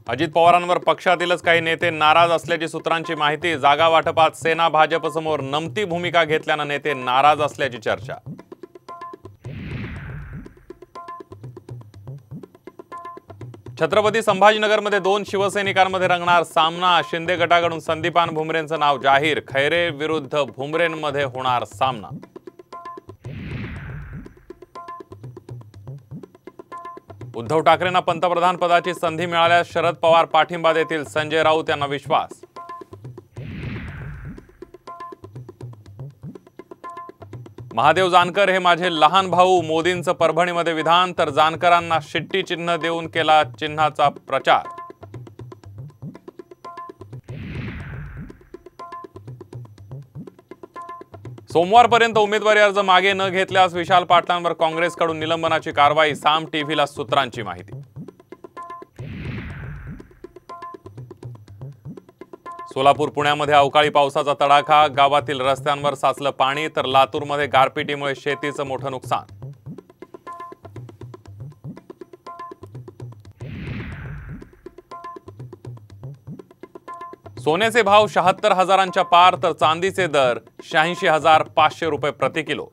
अजित पवारांवर पक्षातीलच काही नेते नाराज असल्याची सूत्रांची माहिती। जागा वाटपात सेना भाजपसमोर नमती भूमिका घेतल्याने नेते नाराज असल्याची चर्चा। छत्रपती संभाजीनगरमध्ये 2 शिवसैनिकांमध्ये रंगणार सामना। शिंदे गटाकडून संदीपान भुमरेंचं नाव जाहीर। खैरे विरुद्ध भुमरेंमध्ये होणार सामना। उद्धव ठाकरेंना पंतप्रधान पदाची संधी मिळाल्यास शरद पवार पाठिंबा देतील। संजय राऊत यांना विश्वास। महादेव जानकर हे माझे लहान भाऊ। मोदींचं परभणीमध्ये विधान, तर जानकरांना शिट्टी चिन्ह देऊन केला चिन्हाचा प्रचार। सोमवारपर्यंत उमेदवारी अर्ज मागे न घेतल्यास विशाल पाटलांवर काँग्रेसकडून निलंबनाची कारवाई। साम टीव्हीला सूत्रांची माहिती। सोलापूर पुण्यामध्ये अवकाळी पावसाचा तडाखा। गावातील रस्त्यांवर साचलं पाणी, तर लातूरमध्ये गारपिटीमुळे शेतीचं मोठं नुकसान। सोन्याचे भाव 76,000च्या पार, तर चांदीचे दर 86,500 रुपये प्रति किलो।